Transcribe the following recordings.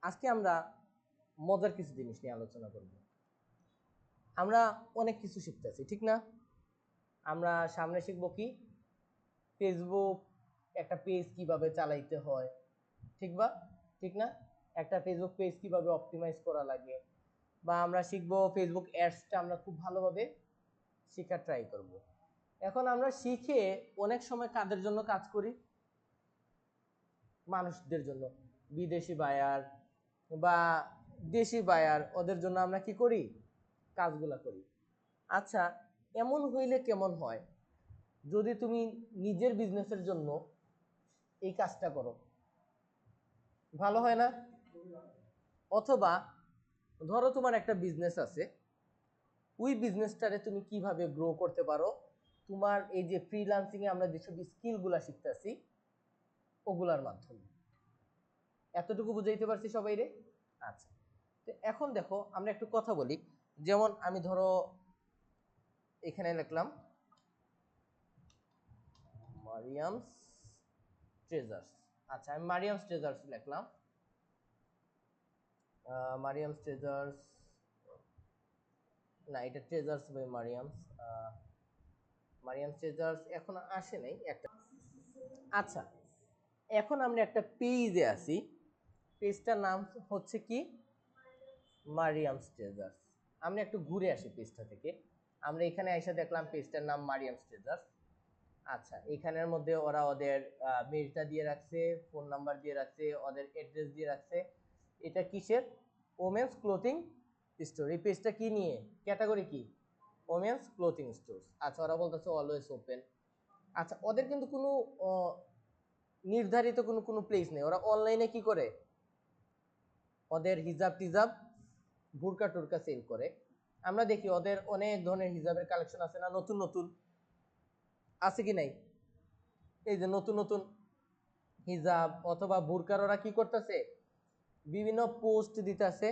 আজকে আমরা মজার কিছু জিনিস নিয়ে আলোচনা করব। আমরা অনেক কিছু শিখতেছি, ঠিক না? আমরা সামনে শিখব কি, ফেসবুক একটা পেজ কিভাবে চালাইতে হয়, ঠিক না? একটা ফেসবুক পেজ কিভাবে অপটিমাইজ করা লাগে, বা আমরা শিখব ফেসবুক অ্যাডসটা আমরা খুব ভালোভাবে শেখার ট্রাই করব। এখন আমরা শিখে অনেক সময় কাদের জন্য কাজ করি? মানুষদের জন্য, বিদেশি বায়ার বা দেশি বায়ার, ওদের জন্য আমরা কি করি? কাজগুলা করি। আচ্ছা, এমন হইলে কেমন হয় যদি তুমি নিজের বিজনেসের জন্য এই কাজটা করো? ভালো হয় না? অথবা ধরো তোমার একটা বিজনেস আছে, ওই বিজনেসটারে তুমি কিভাবে গ্রো করতে পারো তোমার এই যে ফ্রিল্যান্সিং এ আমরা যেসব স্কিলগুলা শিখতেছি ওগুলার মাধ্যমে। এতটুকু বুঝাইতে পারছি সবাই রে? আচ্ছা, তো এখন দেখো আমরা একটু কথা বলি। যেমন আমি ধরো এখানে লিখলাম মারিয়ামস ট্রেজার্স। আচ্ছা, আমি মারিয়ামস ট্রেজার্স লিখলাম। মারিয়ামস ট্রেজার্স, না এটা treasures by Mariam's. Mariam's treasures এখন আসে নাই একটা। আচ্ছা, এখন আমরা একটা পেজে আছি, পেজটার নাম হচ্ছে কি, মারিয়ামস ট্রেজার্স। আমরা একটু ঘুরে আসি পেজটা থেকে। আমরা এখানে এসে দেখলাম পেজটার নাম মারিয়ামস ট্রেজার্স। আচ্ছা, এখানের মধ্যে ওরা ওদের মেলটা দিয়ে রাখছে, ফোন নাম্বার দিয়ে রাখছে, ওদের অ্যাড্রেস দিয়ে রাখছে। এটা কিসের? Women's clothing store. এই পেজটা কি নিয়ে, ক্যাটাগরি কি? Women's clothing store. আচ্ছা, ওরা বলতেছে অলওয়েজ ওপেন। আচ্ছা, ওদের কিন্তু কোনো নির্ধারিত কোনো প্লেস নেই। ওরা অনলাইনে কি করে, ওদের হিজাব টিজাব বুরকা টুরকা সেল করে। আমরা দেখি ওদের অনেক ধরনের হিজাবের কালেকশন আছে না, নতুন নতুন আছে কি নাই? এই যে নতুন নতুন হিজাব অথবা বুরকার ওরা কি করতেছে, বিভিন্ন পোস্ট দিতেছে,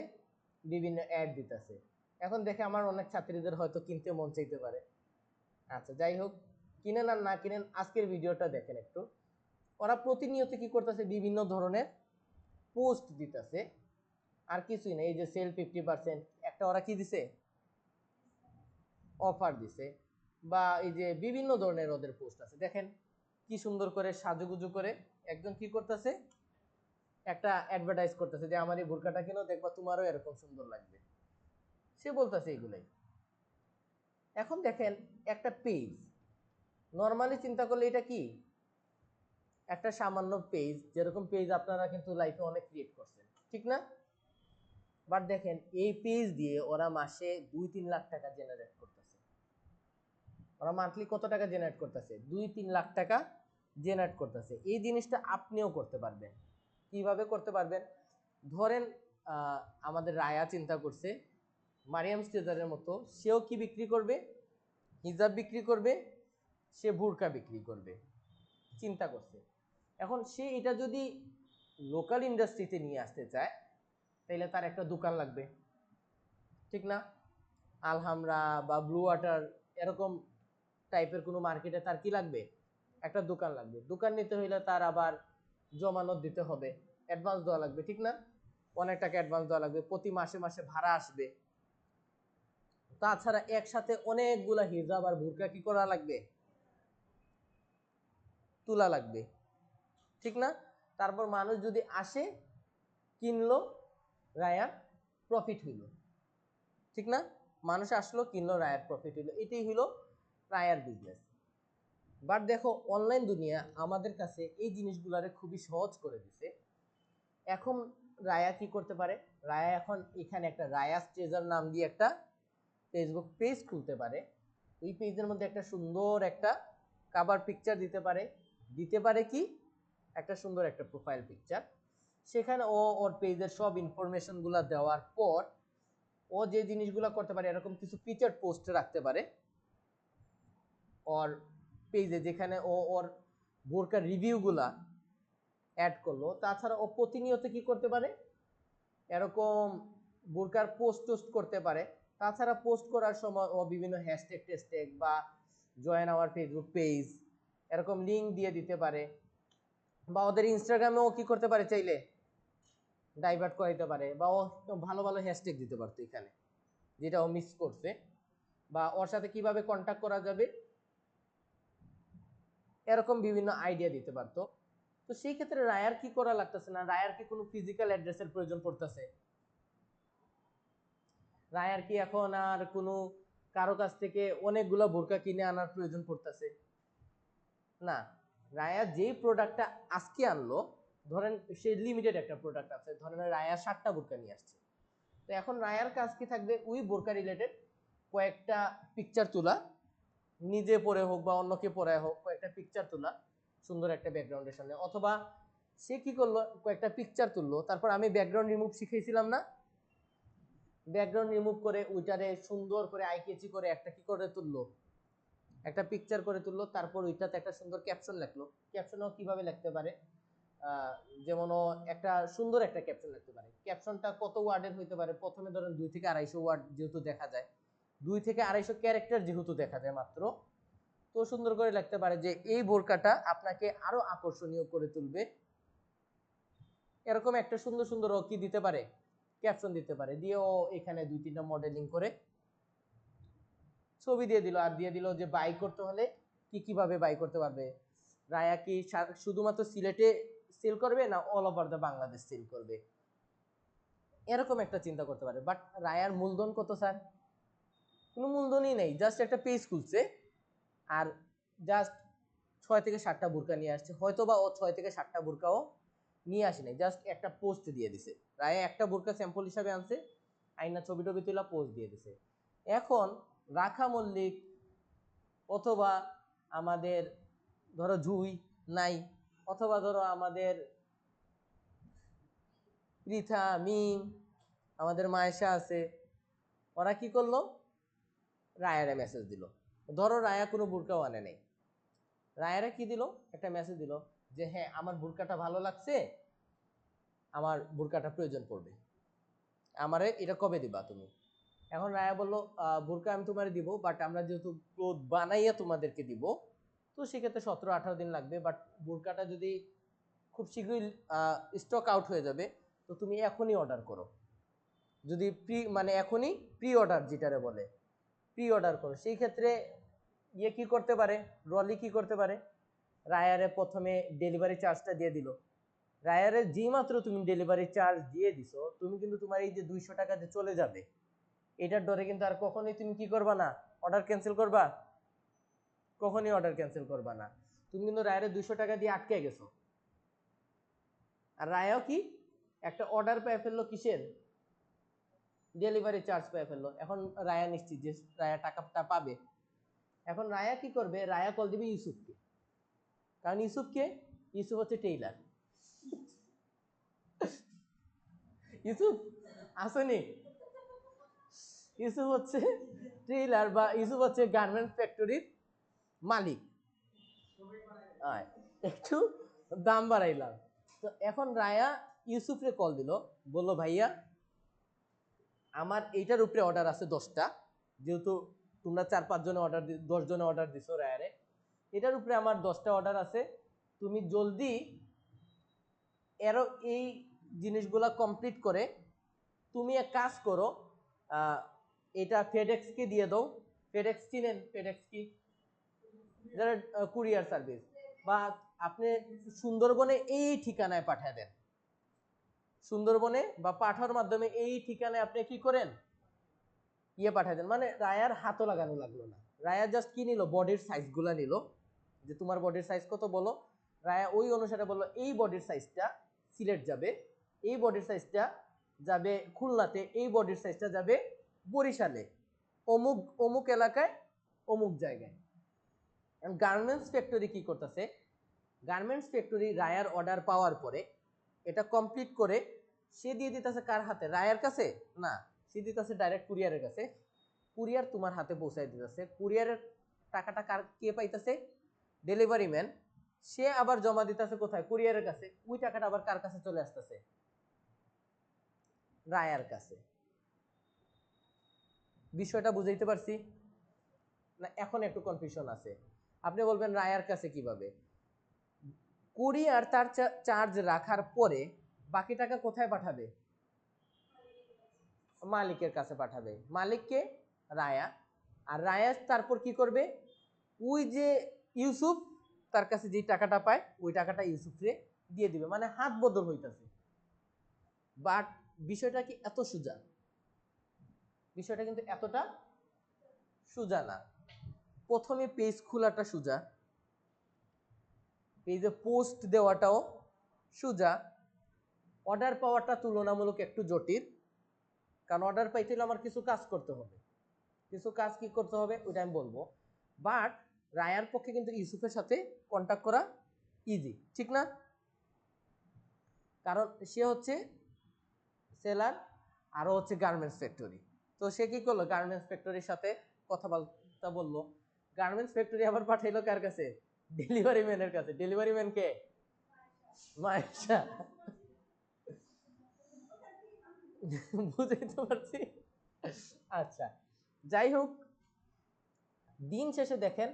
বিভিন্ন অ্যাড দিতেছে। এখন দেখে আমার অনেক ছাত্রীদের হয়তো কিনতে মন চাইতে পারে। আচ্ছা, যাই হোক, কিনেন আর না কিনেন, আজকের ভিডিওটা দেখেন একটু। ওরা প্রতিনিয়ত কি করতেছে, বিভিন্ন ধরনের পোস্ট দিতেছে, আর কিছুই না। এই যে সেল 50%, একটা ওরা কি দিছে, অফার দিছে, বা এই যে বিভিন্ন ধরনের ওদের পোস্ট আছে। দেখেন কি সুন্দর করে সাজুগুজু করে একজন কি করতেছে, একটা অ্যাডভার্টাইজ করতেছে যে আমার এই বোরকাটা কিনো, দেখবা তোমারও এরকম সুন্দর লাগবে। সে বলতেছে এগুলাই। এখন দেখেন একটা পেজ, নর্মালি চিন্তা করলে এটা কি, একটা সামান্য পেজ, যেরকম পেজ আপনারা কিন্তু লাইফে অনেক ক্রিয়েট করছেন, ঠিক না? বাট দেখেন এই পেজ দিয়ে ওরা মাসে 2-3 লাখ টাকা জেনারেট করতেছে। ওরা মান্থলি কত টাকা জেনারেট করতেছে? 2-3 লাখ টাকা জেনারেট করতেছে। এই জিনিসটা আপনিও করতে পারবেন। কিভাবে করতে পারবেন? ধরেন আমাদের রায়া চিন্তা করছে মারিয়াম স্টেজারের মতো, সেও কি বিক্রি করবে? হিজাব বিক্রি করবে, সে বুরকা বিক্রি করবে, চিন্তা করছে। এখন সে এটা যদি লোকাল ইন্ডাস্ট্রিতে নিয়ে আসতে চায়, তাহলে তার একটা দোকান লাগবে, ঠিক না? আলহামরা বা ব্লু ওয়াটার এরকম টাইপের কোনো মার্কেটে তার কি লাগবে? একটা দোকান লাগবে। দোকান নিতে হইলে তার আবার জমানত দিতে হবে, অ্যাডভান্স দেওয়া লাগবে, ঠিক না? অনেক টাকা অ্যাডভান্স দেওয়া লাগবে, প্রতি মাসে মাসে ভাড়া আসবে। তাছাড়া একসাথে অনেকগুলা হিজাব আর বুরকা কি করা লাগবে? তোলা লাগবে, ঠিক না? তারপর মানুষ যদি আসে, কিনলো, রায়ার প্রফিট হইল, ঠিক না? মানুষ আসলো, কিনলো, রায়ার প্রফিট হইল। এটাই হইল রায়ার বিজনেস। বাট দেখো অনলাইন দুনিয়া আমাদের কাছে এই জিনিসগুলারে খুবই সহজ করে দিছে। এখন রায়া কি করতে পারে? রায়া এখন এখানে একটা রায়াস ট্রেজার নাম দিয়ে একটা ফেসবুক পেজ খুলতে পারে। ওই পেজের মধ্যে একটা সুন্দর একটা কভার পিকচার দিতে পারে, কি একটা সুন্দর একটা প্রোফাইল পিকচার। সেখানে ও ওর পেজের সব ইনফরমেশনগুলো দেওয়ার পর ও যে জিনিসগুলো করতে পারে, এরকম কিছু ফিচার পোস্ট রাখতে পারে ওর পেজে, যেখানে ও ওর বোরকার রিভিউগুলা অ্যাড করলো। তাছাড়া ও প্রতিনিয়ত কি করতে পারে, এরকম বোরকার পোস্ট করতে পারে। তাছাড়া পোস্ট করার সময় ও বিভিন্ন হ্যাশট্যাগ টেশট্যাগ বা জয়েন আওয়ার ফেসবুক পেজ এরকম লিঙ্ক দিয়ে দিতে পারে। বা ওদের ইনস্টাগ্রামেও কি করতে পারে, চাইলে ডাইভার্ট করাইতে পারে, বা ও ভালো ভালো হ্যাশট্যাগ দিতে পারতো এখানে, যেটা ও মিস করছে, বা ওর সাথে কিভাবে কন্ট্যাক্ট করা যাবে এরকম বিভিন্ন আইডিয়া দিতে পারতো। তো সেই ক্ষেত্রে রায়ার কি করা লাগতেছে না, রায়ার কি কোনো ফিজিক্যাল অ্যাড্রেসের প্রয়োজন পড়তেছে? রায়ার কি এখন আর কোনো কারো কাছ থেকে অনেকগুলো বোরকা কিনে আনার প্রয়োজন পড়তেছে? না। রায়া যেই প্রোডাক্টটা আজকে আনলো, ধরেন সে লিমিটেড একটা প্রোডাক্ট আছে, ধরেন রায়া 7টা বোরকা নিয়ে আসছে, তো এখন রায়ার কাজ কি থাকবে, ওই বোরকা রিলেটেড কয়েকটা পিকচার তোলা, নিজে পরে হোক বা অন্যকে পরে হোক, কয়েকটা পিকচার তোলা সুন্দর একটা ব্যাকগ্রাউন্ডের সামনে, অথবা সে কি করলো, কয়েকটা পিকচার তুললো, তারপর আমি ব্যাকগ্রাউন্ড রিমুভ শিখাইছিলাম না, ব্যাকগ্রাউন্ড রিমুভ করে ওইটারে সুন্দর করে আইকেচি করে একটা কি করে তুললো, একটা পিকচার করে তুললো, তারপর ওইটাতে একটা সুন্দর ক্যাপশন লিখলো। ক্যাপশনও কিভাবে লিখতে পারে, যেমন একটা সুন্দর একটা ক্যাপশন লিখতে পারে। ক্যাপশনটা কত ওয়ার্ডের হইতে পারে, প্রথমে ধরেন 2 থেকে 250 ওয়ার্ড যেহেতু দেখা যায়, 2 থেকে 250 ক্যারেক্টার যেহেতু দেখা যায় মাত্র, তো সুন্দর করে লিখতে পারে যে এই বোরকাটা আপনাকে আরো আকর্ষণীয় করে তুলবে, এরকম একটা সুন্দর সুন্দর ও কি দিতে পারে, ক্যাপশন দিতে পারে, দিয়ে ও এখানে 2-3টা মডেলিং করে ছবি দিয়ে দিল, আর দিয়ে দিল যে বাই করতে হলে কি কিভাবে বাই করতে পারবে। রায়া কি শুধুমাত্র সিলেটে সেল করবে না all over the Bangladesh sell করবে, এরকম একটা চিন্তা করতে পারে। বাট রায়ার মূলধন কত স্যার? কোনো মূলধনই নেই, জাস্ট একটা পেজ খুলছে, আর জাস্ট 6 থেকে 7টা বোরকা নিয়ে আসছে, হয়তো বা ও 6 থেকে 7টা বোরকাও নিয়ে আসে নাই, জাস্ট একটা পোস্ট দিয়ে দিছে। রায়া একটা বোরকা স্যাম্পল হিসাবে আনছে, আইনা ছবি টবি তুলা পোস্ট দিয়ে দিছে। এখন রাখা মল্লিক অথবা আমাদের ধরো জুই নাই, অথবা ধরো আমাদের পৃথা, মিম, আমাদের মায়েশা আছে, ওরা কি করলো, রায়ারে মেসেজ দিল। ধরো রায়া কোনো বোরকাও আনে নাই, রায়ারে কি দিল, একটা মেসেজ দিল যে হ্যাঁ আমার বোরকাটা ভালো লাগছে, আমার বোরকাটা প্রয়োজন পড়বে, আমারে এটা কবে দিবা তুমি? এখন রায়া বললো বোরকা আমি তোমার দিব, বাট আমরা যেহেতু ক্লোথ বানাইয়া তোমাদেরকে দিব, তো সেক্ষেত্রে 17-18 দিন লাগবে, বাট বোরকাটা যদি খুব শীঘ্রই স্টক আউট হয়ে যাবে, তো তুমি এখনই অর্ডার করো, যদি মানে এখনই প্রি অর্ডার যেটারে বলে, প্রি অর্ডার করো। সেই ক্ষেত্রে ইয়ে কি করতে পারে, রলি কি করতে পারে, রায়ারে প্রথমে ডেলিভারি চার্জটা দিয়ে দিল। রায়ারে যেই মাত্র তুমি ডেলিভারি চার্জ দিয়ে দিছো, তুমি কিন্তু তোমার এই যে 200 টাকা যে চলে যাবে, এটার ডরে কিন্তু আর কখনোই তুমি কি করবা না, অর্ডার ক্যান্সেল করবা, কখনোই অর্ডার ক্যান্সেল করবা না। তুমি কিন্তু রায়ারে 200 টাকা দিয়ে আটকে গেছো, আর রায়াও কি একটা অর্ডার পেয়ে ফেললো, কিসের, ডেলিভারি চার্জ পেয়ে ফেললো। এখন রায়া নিশ্চিত যে রায়া টাকাটা পাবে। এখন রায়া কি করবে, রায়া কল দিবে ইউসুফকে, কারণ ইউসুফকে, ইউসুফ হচ্ছে টেইলার। ইউসুফ আসেনি, ইউসুফ হচ্ছে টেইলার, বা ইউসুফ হচ্ছে গার্মেন্টস ফ্যাক্টরির মালিক। একটু দাম বাড়াইলাম। তো এখন রায়া ইউসুফরে কল দিল, বললো ভাইয়া আমার এইটার উপরে অর্ডার আছে 10টা, যেহেতু তোমরা 4-5 জনে অর্ডার 10 জনে অর্ডার দিছো রায়ারে, এটার উপরে আমার 10টা অর্ডার আছে, তুমি জলদি এরও এই জিনিসগুলা কমপ্লিট করে তুমি এক কাজ করো, এটা ফেডেক্সকে দিয়ে দাও। ফেডেক্স চিনেন, ফেডেক্স কি, যারা কুরিয়ার সার্ভিস, বা আপনি সুন্দরবনে এই ঠিকানায় পাঠিয়ে দেন, সুন্দরবনে বা পাঠার মাধ্যমে এই ঠিকানায় আপনি কি করেন, ইয়ে পাঠিয়ে দেন। মানে রায়ার হাতও লাগানো লাগলো না, রায়া জাস্ট কি নিল, বডির সাইজগুলা নিল, যে তোমার বডির সাইজ কত বলো, রায়া ওই অনুসারে বললো এই বডির সাইজটা সিলেট যাবে, এই বডির সাইজটা যাবে খুলনাতে, এই বডির সাইজটা যাবে বরিশালে, অমুক অমুক এলাকায়, অমুক জায়গায়। গার্মেন্টস ফ্যাক্টরি কি করতেছে, গার্মেন্টস ফ্যাক্টরি রায়ার অর্ডার পাওয়ার পরে এটা কমপ্লিট করে সে দিয়ে দিতেছে কার হাতে, রায়ার কাছে না, সে দিতেছে ডাইরেক্ট কুরিয়ারের কাছে, কুরিয়ার তোমার হাতে পৌঁছায় দিতেছে। কুরিয়ারের টাকাটা কার, কে পাইতেছে, ডেলিভারি ম্যান, সে আবার জমা দিতেছে কোথায়, কুরিয়ারের কাছে, ওই টাকাটা আবার কার কাছে চলে আসতেছে, রায়ার কাছে। বিষয়টা বুঝাইতে পারছি না? এখন একটু কনফিউশন আছে। আপনি বলবেন রায়ার কাছে কিভাবে, কুরিয়ার তার চার্জ রাখার পরে বাকি টাকা কোথায় পাঠাবে? মালিকের কাছে পাঠাবে। মালিককে? রায়া। আর রায়া তারপর কি করবে? ওই যে ইউসুফ তার কাছে যে টাকাটা পায় ওই টাকাটা ইউসুফকে দিয়ে দিবে, মানে হাত বদল হইতাছে। বাট বিষয়টা কি এত সোজা? বিষয়টা কিন্তু এতটা সোজা না। প্রথমে পেজ খোলাটা সোজা, পেজে পোস্ট দেওয়াটাও সোজা, অর্ডার পাওয়াটা তুলনামূলক একটু জটিল, কারণ অর্ডার পাইতে হলে আমার কিছু কাজ করতে হবে। কিছু কাজ কি করতে হবে ওইটা আমি বলবো। বাট রায়ার পক্ষে কিন্তু ইউসুফের সাথে কন্ট্যাক্ট করা ইজি, ঠিক না? কারণ সে হচ্ছে সেলার, আরও হচ্ছে গার্মেন্টস ফ্যাক্টরি। তো সে কি করলো? গার্মেন্টস ফ্যাক্টরির সাথে কথাবার্তা বললো। গার্মেন্টস ফ্যাক্টরি আবার পাঠাইলো কার কাছে? ডেলিভারি ম্যানের কাছে। ডেলিভারি ম্যান কে? মায়েশা। বুঝাইতে পারছি? আচ্ছা, যাই হোক, দিন শেষে দেখেন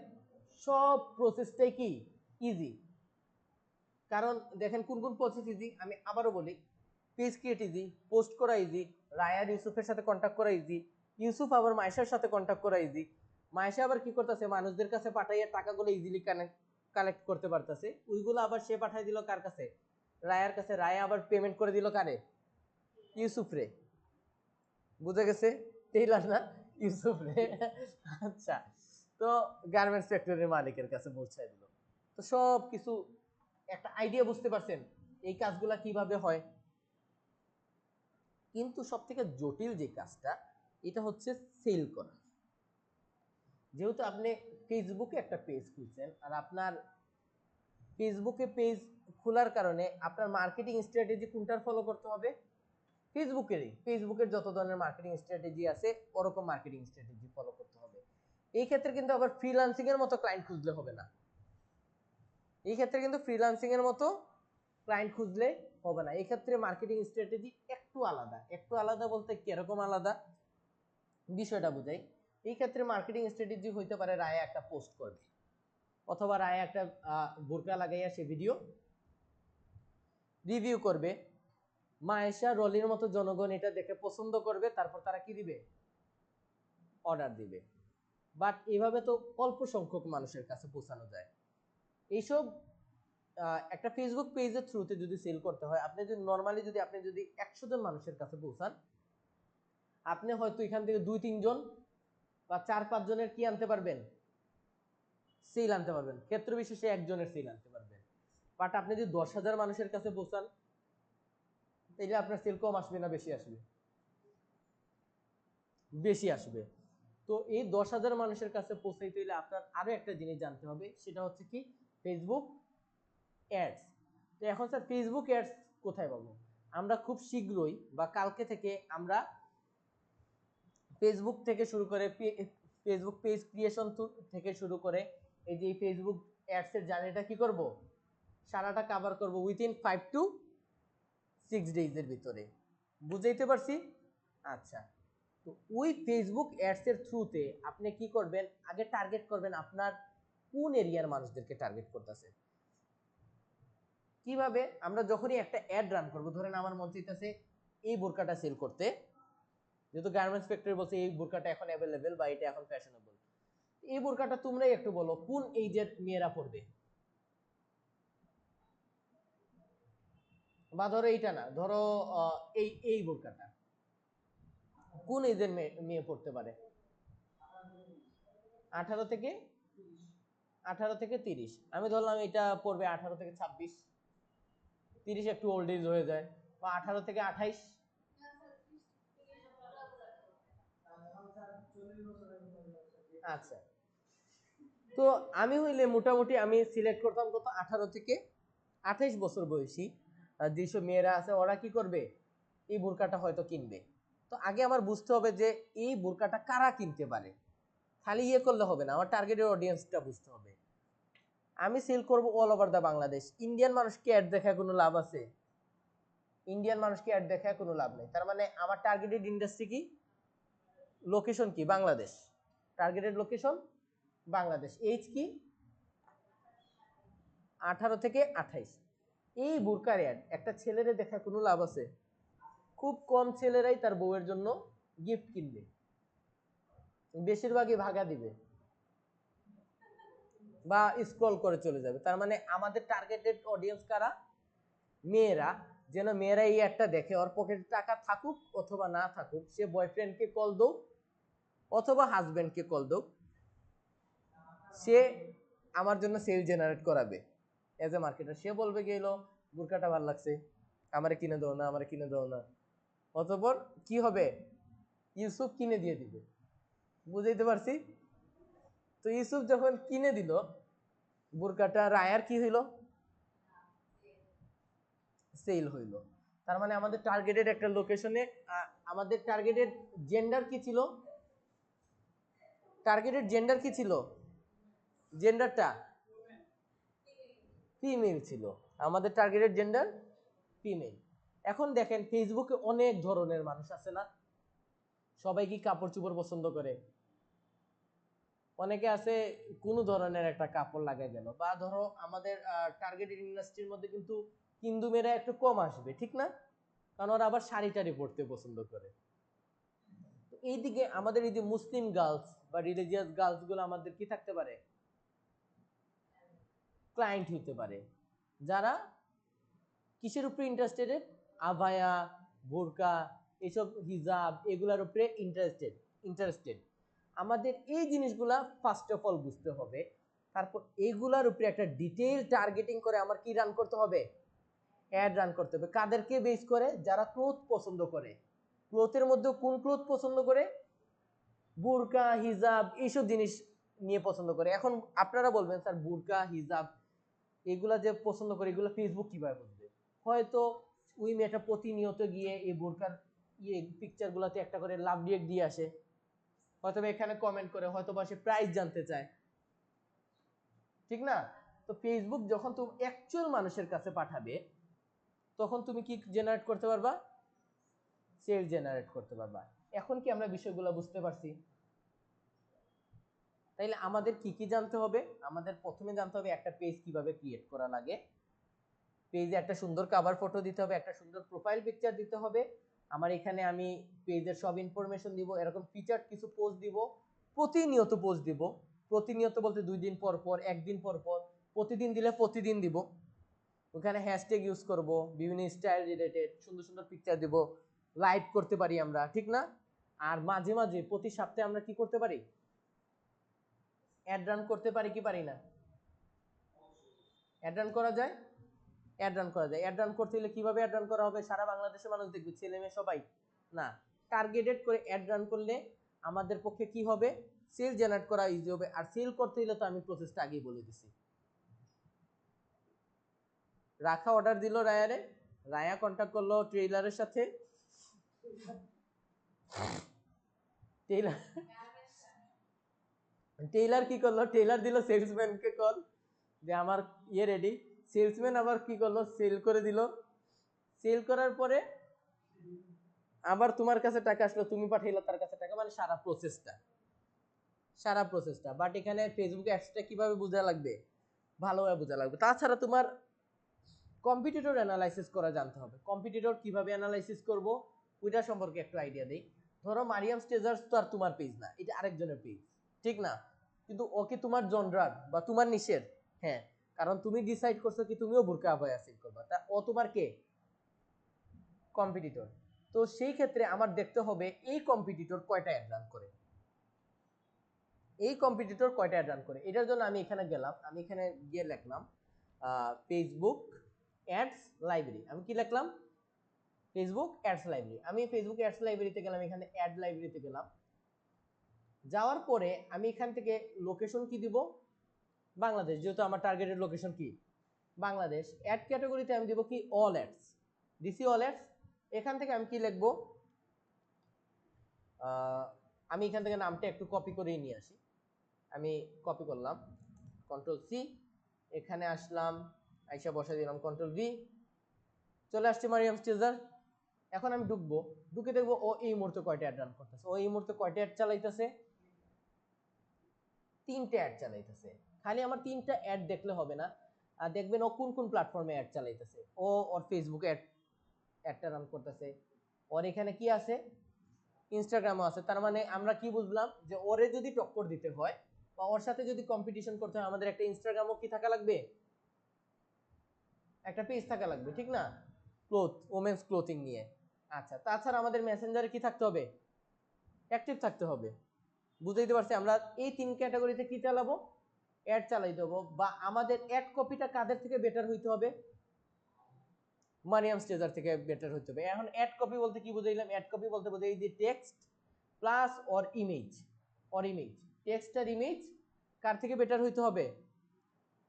সব প্রসেসটাই কি ইজি। কারণ দেখেন কোন কোন প্রসেস ইজি আমি আবারও বলি। পেজ ক্রিয়েট ইজি, পোস্ট করা ইজি, রায়ার ইউসুফের সাথে কন্ট্যাক্ট করা ইজি, ইউসুফ আবার মায়েশার সাথে কন্ট্যাক্ট করা ইজি, মায়েশা আবার কি করতেছে? মানুষদের কাছে পাঠাইয়া টাকাগুলো ইজিলি কালেক্ট করতে পারতেছে। ওইগুলো আবার সে পাঠাই দিল কার কাছে? রায়ার কাছে। রায়া আবার পেমেন্ট করে দিল কারে? ইউসুফ রে। বুঝে গেছে? টেইলার না, ইউসুফ রে। আচ্ছা, তো গার্মেন্টস ফ্যাক্টরির মালিকের কাছে পৌঁছায় দিল। তো সব কিছু একটা আইডিয়া বুঝতে পারছেন এই কাজগুলা কিভাবে হয়? কিন্তু সব থেকে জটিল যে কাজটা এটা হচ্ছে সেল করা। যেহেতু আপনি ফেসবুকে একটা পেজ খুলছেন, আর আপনার ফেসবুকে পেজ খোলার কারণে আপনার মার্কেটিং স্ট্র্যাটেজি কোনটার ফলো করতে হবে? ফেসবুকেরই। ফেসবুকের যত ধরনের মার্কেটিং স্ট্র্যাটেজি আছে ওরকম মার্কেটিং স্ট্র্যাটেজি ফলো করতে হবে। এই ক্ষেত্রে কিন্তু আবার ফ্রিল্যান্সিং এর মতো ক্লায়েন্ট খুঁজলে হবে না। এই ক্ষেত্রে কিন্তু ফ্রিল্যান্সিং এর মতো ক্লায়েন্ট খুঁজলে হবে না। এই ক্ষেত্রে মার্কেটিং স্ট্র্যাটেজি একটু আলাদা। একটু আলাদা বলতে কিরকম আলাদা বিষয়টা বুঝাই। এই ক্ষেত্রে মার্কেটিং স্ট্র্যাটেজি হইতে পারে রায়া একটা পোস্ট করবে, অথবা রায়া একটা বোরকা লাগাইয়া সে ভিডিও রিভিউ করবে। মায়েশা রলির মতো জনগণ এটা দেখে পছন্দ করবে, তারপর তারা কি দিবে? অর্ডার দিবে। বাট এইভাবে তো অল্প সংখ্যক মানুষের কাছে পৌঁছানো যায়। এইসব একটা ফেসবুক পেজের থ্রুতে যদি সেল করতে হয়, আপনি যদি নর্মালি আপনি যদি 100 জন মানুষের কাছে পৌঁছান, আপনি হয়তো এখান থেকে 2-3 জন বা 4-5 জনের কি আনতে পারবেন? সেল আনতে পারবেন। ক্ষেত্র বিশেষে একজনের সেল আনতে পারবেন। বাট আপনি যদি 10,000 মানুষের কাছে পৌঁছান, তাহলে আপনার সেল কম আসবে না বেশি আসবে? বেশি আসবে। তো এই 10,000 মানুষের কাছে পৌঁছাইতে হলে আপনার আরো একটা জিনিস জানতে হবে, সেটা হচ্ছে কি? Facebook ads. তো এখন স্যার ফেসবুক অ্যাডস কোথায় পাবো? আমরা খুব শীঘ্রই বা কালকে থেকে আমরা ফেসবুক থেকে শুরু করে ফেসবুক পেজ ক্রিয়েশন থেকে শুরু করে এই যে ফেসবুক অ্যাডস এর জার্নিটা কি করব? সারাটা কভার করব উইথিন 5 to 6 ডেজ এর ভিতরে। বুঝাইতে পারছি? আচ্ছা, তো ওই ফেসবুক অ্যাডস এর থ্রুতে আপনি কি করবেন? আগে টার্গেট করবেন আপনার কোন এরিয়ার মানুষদেরকে টার্গেট করতেছে। কিভাবে? আমরা যখনই একটা অ্যাড রান করব, ধরেন আমার মন চাইতেছে এই বোরকাটা সেল করতে, যেহেতু গার্মেন্টস ফ্যাক্টরি বলছে এই বোরকাটা এখন অ্যাভেলেবেল বা এটা এখন ফ্যাশনেবল, এই বোরকাটা তোমরাই একটু বলো কোন এইজের মেয়েরা পরবে। বা ধরো এইটা না, ধরো এই এই বোরকাটা কোন এজের মেয়ে পড়তে পারে? 18 থেকে 30। আমি ধরলাম এটা পড়বে 18 থেকে 26। 30 একটু ওল্ড এজ হয়ে যায়। বা 18 থেকে 28। আচ্ছা, তো আমি হইলে মোটামুটি আমি সিলেক্ট করতাম কত? 18 থেকে 28 বছর বয়সী যেসব মেয়েরা আছে ওরা কি করবে? এই বোরকাটা হয়তো কিনবে। তো আগে আমার বুঝতে হবে যে এই বোরকাটা কারা কিনতে পারে। খালি ইয়ে করলে হবে না, আমার টার্গেটের অডিয়েন্সটা বুঝতে হবে। আমি সেল করব all over the Bangladesh. Indian মানুষকে অ্যাড দেখায় কোনো লাভ আছে? ইন্ডিয়ান মানুষকে অ্যাড দেখায় কোনো লাভ নেই। তার মানে আমার টার্গেটেড ইন্ডাস্ট্রি কি? লোকেশন কি? Bangladesh. Targeted location Bangladesh. Age কি? 18 থেকে 28। এই বোরকার অ্যাড একটা ছেলেরে দেখা কোনো লাভ আছে? খুব কম ছেলেরাই তার বউয়ের জন্য গিফট কিনবে, বেশিরভাগই ভাগা দিবে বা স্ক্রল করে চলে যাবে। তার মানে আমাদের টার্গেটেড অডিয়েন্স কারা? মেয়েরা। যেন মেয়েরা এই একটা দেখে, ওর পকেটে টাকা থাকুক অথবা না থাকুক, সে বয়ফ্রেন্ডকে কল দোক অথবা হাজবেন্ডকে কল দোক, সে আমার জন্য সেল জেনারেট করাবে এজ এ মার্কেটার। সে বলবে গেল বোরকাটা ভালো লাগছে, আমারে কিনে দাও না, আমারে কিনে দাও না। অতঃপর কি হবে? ইউসুফ কিনে দিয়ে দিবে। বুঝাইতে পারছি? তো ইউসুফ যখন কিনে দিল বোরকাটা, রায়ার কি হইল? সেল হইল। তার মানে আমাদের টার্গেটেড একটা লোকেশনে, আমাদের টার্গেটেড জেন্ডার কি ছিল? টার্গেটেড জেন্ডার কি ছিল? জেন্ডারটা ফিমেল ছিল। আমাদের টার্গেটেড জেন্ডার ফিমেল। এখন দেখেন ফেসবুকে অনেক ধরনের মানুষ আছে না? সবাই কি কাপড় চোপড় পছন্দ করে? অনেকে আছে কোনো ধরনের একটা কাপড় লাগাই গেল, বা ধরো আমাদের টার্গেটেড ইন্ডাস্ট্রির মধ্যে কিন্তু হিন্দু মেয়েরা একটু কম আসবে, ঠিক না? কারণ ওরা আবার শাড়ি টাড়ি পরতে পছন্দ করে। এইদিকে আমাদের এই যে মুসলিম গার্লস বা রিলিজিয়াস গার্লস গুলো আমাদের কি থাকতে পারে? ক্লায়েন্ট হইতে পারে, যারা কিসের উপরে ইন্টারেস্টেড? আভায়া, বোরকা, এসব হিজাব, এগুলার উপরে ইন্টারেস্টেড। আমাদের এই জিনিসগুলা ফার্স্ট অফ অল বুঝতে হবে। তারপর এইগুলার উপরে একটা ডিটেইল টার্গেটিং করে আমার কি রান করতে হবে? অ্যাড রান করতে হবে। কাদেরকে বেস করে? যারা ক্লোথ পছন্দ করে। ক্লোথের মধ্যে কোন ক্লোথ পছন্দ করে? বোরকা, হিজাব, এইসব জিনিস নিয়ে পছন্দ করে। এখন আপনারা বলবেন স্যার বোরকা, হিজাব এগুলা যে পছন্দ করে, এগুলো ফেসবুক কিভাবে বুঝবে? হয়তো ওই মেয়েটা প্রতিনিয়ত গিয়ে এই বোরকার পিকচার গুলাতে একটা করে লাভ রিয়েক্ট দিয়ে আসে, হয়তো এখানে কমেন্ট করে, হয়তো বা সে প্রাইস জানতে চায়, ঠিক না? তো ফেসবুক যখন তুমি অ্যাকচুয়াল মানুষের কাছে পাঠাবে, তখন তুমি কি জেনারেট করতে পারবা? সেল জেনারেট করতে পারবা। এখন কি আমরা বিষয়গুলো বুঝতে পারছি? তাইলে আমাদের কি কি জানতে হবে? আমাদের প্রথমে জানতে হবে একটা পেজ কিভাবে ক্রিয়েট করা লাগে। পেজে একটা সুন্দর কভার ফটো দিতে হবে, একটা সুন্দর প্রোফাইল পিকচার দিতে হবে। আমার এখানে আমি পেজের সব ইনফরমেশন দিব, এরকম ফিচার কিছু পোস্ট দিব, প্রতিনিয়ত পোস্ট দিব। প্রতিনিয়ত বলতে 2 দিন পর পর, 1 দিন পর পর, প্রতিদিন দিলে প্রতিদিন দিব। ওখানে হ্যাশট্যাগ ইউজ করব, বিভিন্ন স্টাইল রিলেটেড সুন্দর সুন্দর পিকচার দিব, লাইভ করতে পারি আমরা, ঠিক না? আর মাঝে মাঝে প্রতি সপ্তাহে আমরা কি করতে পারি? অ্যাড রান করতে পারি কি পারি না? অ্যাড রান করা যায়। অ্যাড রান করা যায়। অ্যাড রান করতে হলে কিভাবে অ্যাড রান করা হবে? সারা বাংলাদেশের মানুষ দেখবে, ছেলে মেয়ে সবাই না, টার্গেটেড করে অ্যাড রান করলে আমাদের পক্ষে কি হবে? সেল জেনারেট করা ইজি হবে। আর সেল করতে হলে তো আমি প্রসেসটা আগেই বলে দিছি। রাখা অর্ডার দিল রায়ারে, রায়া কন্ট্যাক্ট করলো ট্রেইলারের সাথে, টেইলার টেইলার কি করলো? টেইলার দিল সেলসম্যানকে কল যে আমার ইয়ে রেডি। সেলসম্যান আবার কি করলো? সেল করে দিল। সেল করার পরে আবার তোমার কাছে টাকা আসলো, তুমি পাঠাইলা তার কাছে টাকা, মানে সারা প্রসেসটা। বাট এখানে ফেসবুকে অ্যাডসটা কিভাবে বোঝা লাগবে? ভালোভাবে বোঝা লাগবে। তাছাড়া তোমার কম্পিটিটর অ্যানালাইসিস করা জানতে হবে। কম্পিটিটর কিভাবে অ্যানালাইসিস করব ওইটা সম্পর্কে একটু আইডিয়া দেই। ধরো মারিয়াম স্টেজার্স তো আর তোমার পেজ না, এটা আরেকজনের পেজ, ঠিক না? কিন্তু ওকে তোমার জনরার বা তোমার নিশের, হ্যাঁ, কারণ তুমি ডিসাইড করছো কি তুমিও বোরকা আবায়া সেল করবা, তা ও তোমার কে? কম্পিটিটর। তো সেই ক্ষেত্রে আমার দেখতে হবে এই কম্পিটিটর কয়টা অ্যাড রান করে, এটার জন্য আমি এখানে গেলাম, আমি এখানে গিয়ে লিখলাম ফেসবুক অ্যাডস লাইব্রেরি। আমি কি লিখলাম? Facebook ads library. আমি ফেসবুক অ্যাডস লাইব্রেরিতে গেলাম, এখানে অ্যাড লাইব্রেরিতে গেলাম। যাওয়ার পরে আমি এখান থেকে লোকেশন কি দিব? বাংলাদেশ, যেহেতু আমার টার্গেটেড লোকেশন কি? বাংলাদেশ। অ্যাড ক্যাটাগরিতে আমি দিব কি? All ads. দিছি অল অ্যাডস। এখান থেকে আমি কি লিখবো? আমি এখান থেকে নামটা একটু কপি করেই নিয়ে আসি। আমি কপি করলাম, কন্ট্রোল সি, এখানে আসলাম, আইসা বসাই দিলাম কন্ট্রোল ভি, চলে আসছে মারিয়াম স্টেজার। এখন আমি ঢুকবো, ঢুকে দেখবো ও এই মুহূর্তে কয়টা অ্যাড রান করতেছে। ও এই মুহূর্তে কয়টা অ্যাড চালাইতেছে? 3টে অ্যাড চালাইতেছে। খালি আমার 3টা অ্যাড দেখলে হবে না, দেখবেন ও কোন কোন প্ল্যাটফর্মে অ্যাড চালাইতেছে। ওর ফেসবুকে অ্যাডটা রান করতেছে, ওর এখানে কি আছে, ইনস্টাগ্রামও আছে। তার মানে আমরা কি বুঝলাম যে ওরে যদি টক্কর দিতে হয় বা ওর সাথে যদি কম্পিটিশন করতে হয়, আমাদের একটা ইনস্টাগ্রামও কি থাকা লাগবে, একটা পেজ থাকা লাগবে, ঠিক না? ওমেন্স ক্লোথিং নিয়ে। আচ্ছা, তাছাড়া আমাদের মেসেঞ্জারে কি থাকতে হবে, অ্যাক্টিভ থাকতে হবে। বুঝাইতে পারছি? আমরা এই 3 ক্যাটাগরিতে কি চালাবো, অ্যাড চালাই দেবো। বা আমাদের অ্যাড কপিটা কাদের থেকে বেটার হইতে হবে, মারিয়াম স্টেজার থেকে বেটার হইতে হবে। এখন অ্যাড কপি বলতে কি বুঝাইলাম, অ্যাড কপি বলতে বোঝাই যে টেক্সট প্লাস ইমেজ, টেক্সট আর ইমেজ কার থেকে বেটার হইতে হবে,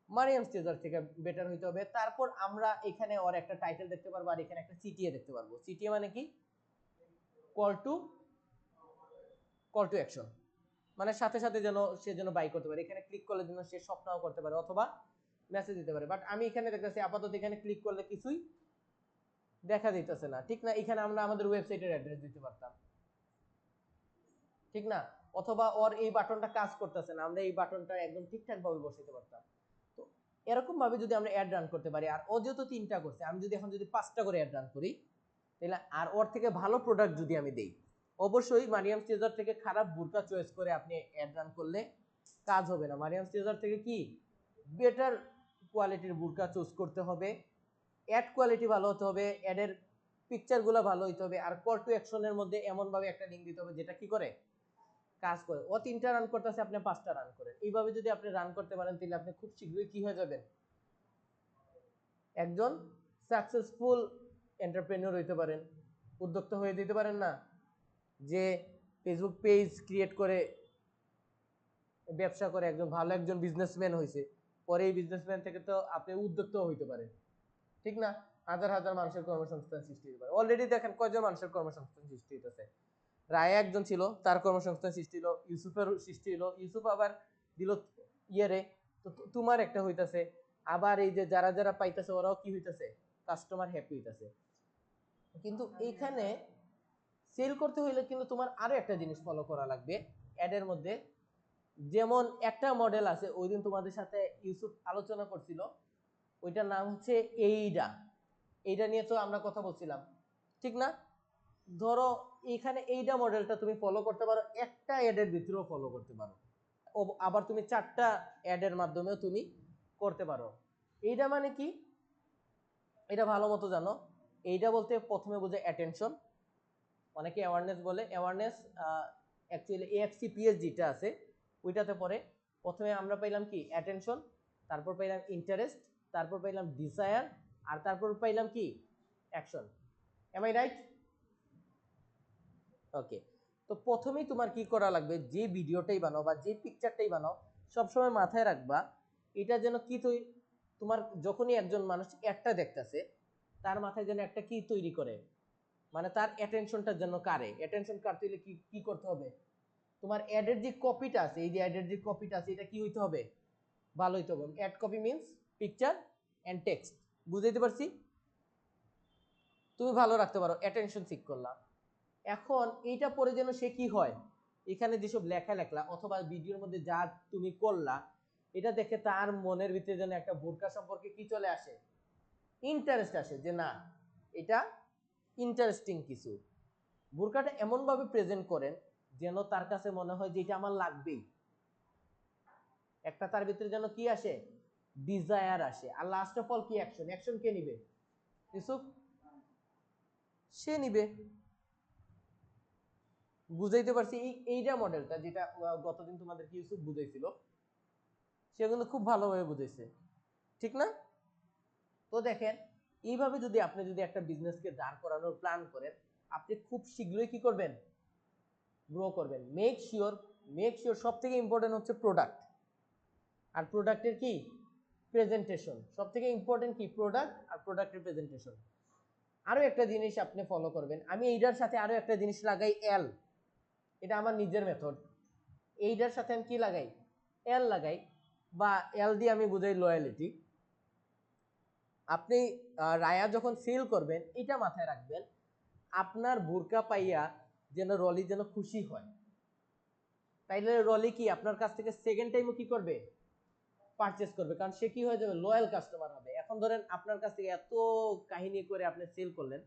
মারিয়াম স্টেজার থেকে বেটার হইতে হবে। তারপর আমরা এখানে ওর একটা টাইটেল দেখতে পারবো, আর এখানে একটা সিটিএ দেখতে পারবো। সিটিএ মানে কি, কল টু অ্যাকশন, মানে সাথে সাথে যেন সে যেন বাই করতে পারে, এখানে ক্লিক করলে যেন সে শপ নাও করতে পারে অথবা মেসেজ দিতে পারে। বাট আমি এখানে দেখতেছি আপাতত এখানে ক্লিক করলে কিছুই দেখা যাইতেছে না, ঠিক না? এখানে আমরা আমাদের ওয়েবসাইটের অ্যাড্রেস দিতে পারতাম, ঠিক না? অথবা ওর এই বাটনটা কাজ করতেছে না, আমরা এই বাটনটা একদম ঠিকঠাক ভাবে বসাইতে পারতাম। তো এরকম ভাবে যদি আমরা অ্যাড রান করতে পারি, আর ও যেহেতু 3টা করছে, আমি যদি এখন 5টা করে অ্যাড রান করি, তাহলে আর ওর থেকে ভালো প্রোডাক্ট যদি আমি দেই, অবশ্যই মারিয়াম স্টেজার থেকে খারাপ বুরকা চয়েস করে আপনি অ্যাড রান করলে কাজ হবে না। মারিয়াম স্টেজার থেকে কি বেটার কোয়ালিটির বুরকা চুজ করতে হবে, অ্যাড কোয়ালিটি ভালো হতে হবে, অ্যাডের পিকচারগুলো ভালো হইতে হবে, আর কল টু অ্যাকশনের মধ্যে এমনভাবে একটা লিঙ্ক দিতে হবে যেটা কি করে, কাজ করে। ও 3টা রান করতেছে, আপনি 5টা রান করেন। এইভাবে যদি আপনি রান করতে পারেন, তাহলে আপনি খুব শীঘ্রই কি হয়ে যাবেন, একজন সাকসেসফুল এন্টারপ্রেনিউর হইতে পারেন, উদ্যোক্তা হয়ে দিতে পারেন না, যে ফেসবুক পেজ ক্রিয়েট করে ব্যবসা করে একজন ভালো একজন বিজনেসম্যান হয়েছে, পরে এই বিজনেসম্যান থেকে তো আপনি উদ্যোক্তাও হইতে পারেন, ঠিক না? হাজার হাজার মানুষের কর্মসংস্থান সৃষ্টি হতে পারে। অলরেডি দেখেন কয়জন মানুষের কর্মসংস্থান সৃষ্টি হইতেছে। রায়া একজন ছিল, তার কর্মসংস্থান সৃষ্টি হলো, ইউসুফের সৃষ্টি হলো, ইউসুফ আবার দিল ইয়েরে, তো তোমার একটা হইতাছে। আবার এই যে যারা যারা পাইতেছে ওরাও কি হইতাছে, কাস্টমার হ্যাপি হইতাছে। কিন্তু এইখানে সেল করতে হইলে কিন্তু তোমার আরো একটা জিনিস ফলো করা লাগবে অ্যাডের মধ্যে। যেমন একটা মডেল আছে, ওই দিন তোমাদের সাথে ইউসুফ আলোচনা করছিল, ওইটার নাম হচ্ছে এইটা নিয়ে তো আমরা কথা বলছিলাম, ঠিক না? ধরো এখানে এইটা মডেলটা তুমি ফলো করতে পারো, একটা অ্যাডের ভিতরেও ফলো করতে পারো, আবার তুমি 4টা অ্যাডের মাধ্যমেও তুমি করতে পারো। এইটা মানে কি, এটা ভালো মতো জানো। এইটা বলতে প্রথমে বোঝায় অ্যাটেনশন, অনেকে অ্যাওয়ারনেস বলে। অ্যাওয়ারনেস অ্যাকচুয়ালি AFCPS যেটা আছে ওইটাতে পড়ে। প্রথমে আমরা পাইলাম কি, অ্যাটেনশন, তারপর পাইলাম ইন্টারেস্ট, তারপর পাইলাম ডিজায়ার, আর তারপর পাইলাম কি, action. Am I right? Okay. তো প্রথমেই তোমার কি করা লাগবে, যে ভিডিওটাই বানাও বা যে পিকচারটাই বানাও, সবসময় মাথায় রাখবা এটা যেন কি তোমার যখনই একজন মানুষ একটা দেখতেছে, তার মাথায় যেন একটা কি তৈরি করে, মানে তার অ্যাটেনশনটা যেন কারে, অ্যাটেনশন কাটতে হলে কি কি করতে হবে, তোমার অ্যাডের যে কপিটা আছে, এই যে অ্যাডের যে কপিটা আছে, এটা কি হইতে হবে, ভালো হইতে হবে। Ad copy means picture and text, বুঝাইতে পারছি? তুমি ভালো রাখতে পারো, অ্যাটেনশন ঠিক করলাম। এখন এইটা পরে যেন সে কি হয়, এখানে যেসব লেখা লেখলা অথবা ভিডিওর মধ্যে যা তুমি করলা, এটা দেখে তার মনের ভিতরে যেন একটা বোরকা সম্পর্কে কি চলে আসে, ইন্টারেস্ট আসে, যে না এটা ইন্টারেস্টিং কিছু। বোরকাটা এমন ভাবে প্রেজেন্ট করেন যেন তার কাছে মনে হয় যে এটা আমার লাগবেই, একটা তার ভিতরে যেন কি আসে, ডিজায়ার আসে। আর লাস্ট অফ অল কি, অ্যাকশন কে নিবে, ইউসুফ সে নিবে। বুঝাইতে পারছি? এইটা মডেলটা যেটা গতদিন তোমাদেরকে ইউসুফ বুঝাইছিল, সে কিন্তু খুব ভালোভাবে বুঝাইছে, ঠিক না? তো দেখেন, এইভাবে যদি আপনি যদি একটা বিজনেসকে দাঁড় করানোর প্ল্যান করেন, আপনি খুব শীঘ্রই কি করবেন, গ্রো করবেন। মেক শিওর সব থেকে ইম্পর্টেন্ট হচ্ছে প্রোডাক্ট, আর প্রোডাক্টের কি, প্রেজেন্টেশন। সব থেকে ইম্পর্টেন্ট কি, প্রোডাক্ট আর প্রোডাক্টের প্রেজেন্টেশন। আরো একটা জিনিস আপনি ফলো করবেন, আমি এইটার সাথে আরো একটা জিনিস লাগাই, এটা আমার নিজের মেথড। এইটার সাথে আমি কি লাগাই, লাগাই, বা দিয়ে আমি বুঝাই লয়ালিটি। আপনি রায়া যখন সেল করবেন, এটা মাথায় রাখবেন, আপনার বোরকা পাইয়া যেন রলি যেন খুশি হয়, তাইলে রলি কি আপনার কাছ থেকে সেকেন্ড টাইমও কি করবে, পারচেজ করবে, কারণ সে কি হয়ে যাবে, লয়াল কাস্টমার হবে। এখন ধরেন আপনার কাছ থেকে এত কাহিনী করে আপনি সেল করলেন,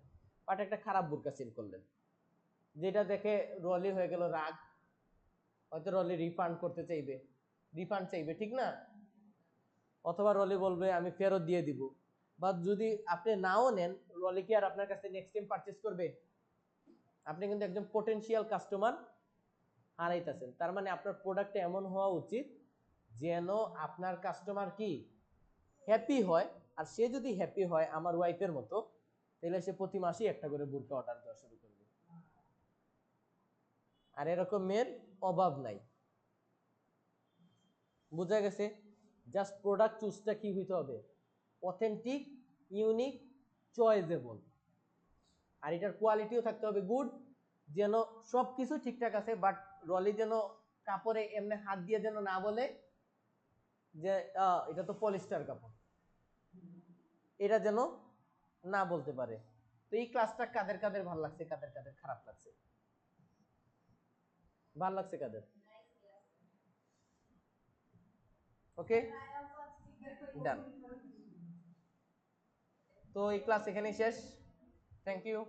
বাট একটা খারাপ বোরকা সেল করলেন, যেটা দেখে রলি হয়ে গেল রাগ, হয়তো রলি রিফান্ড করতে চাইবে, রিফান্ড চাইবে, ঠিক না? অথবা রলি বলবে আমি ফেরত দিয়ে দিব। বা যদি আপনি নাও নেন, রলি কি আর আপনার কাছে নেক্সট টাইম পারচেজ করবে? আপনি কিন্তু একজন পটেনশিয়াল কাস্টমার হারাইতেছেন। তার মানে আপনার প্রোডাক্টটা এমন হওয়া উচিত যেন আপনার কাস্টমার কি হ্যাপি হয়। আর সে যদি হ্যাপি হয় আমার ওয়াইফের মতো, তাহলে সে প্রতি মাসেই একটা করে বোরকা অর্ডার দেওয়া শুরু করবে। আর এরকম মেয়ের অভাব নাই। বুঝা গেছে? জাস্ট প্রোডাক্ট চুজটা কি হইতে হবে, অথেন্টিক, ইউনিক, চয়েজেবল। আর এটার কোয়ালিটিও থাকতে হবে গুড, যেন সবকিছু ঠিকঠাক আছে, বাট রলি যেন কাপড়ে এমনি হাত দিয়ে যেন না বলে যে এটা তো পলিস্টার কাপড়, এটা যেন না বলতে পারে। তো এই ক্লাসটা কাদের কাদের ভালো লাগছে, কাদের কাদের খারাপ লাগছে? ভালো লাগছে কাদের? ওকে, ডান। তো এই ক্লাস এখানেই শেষ। Thank you.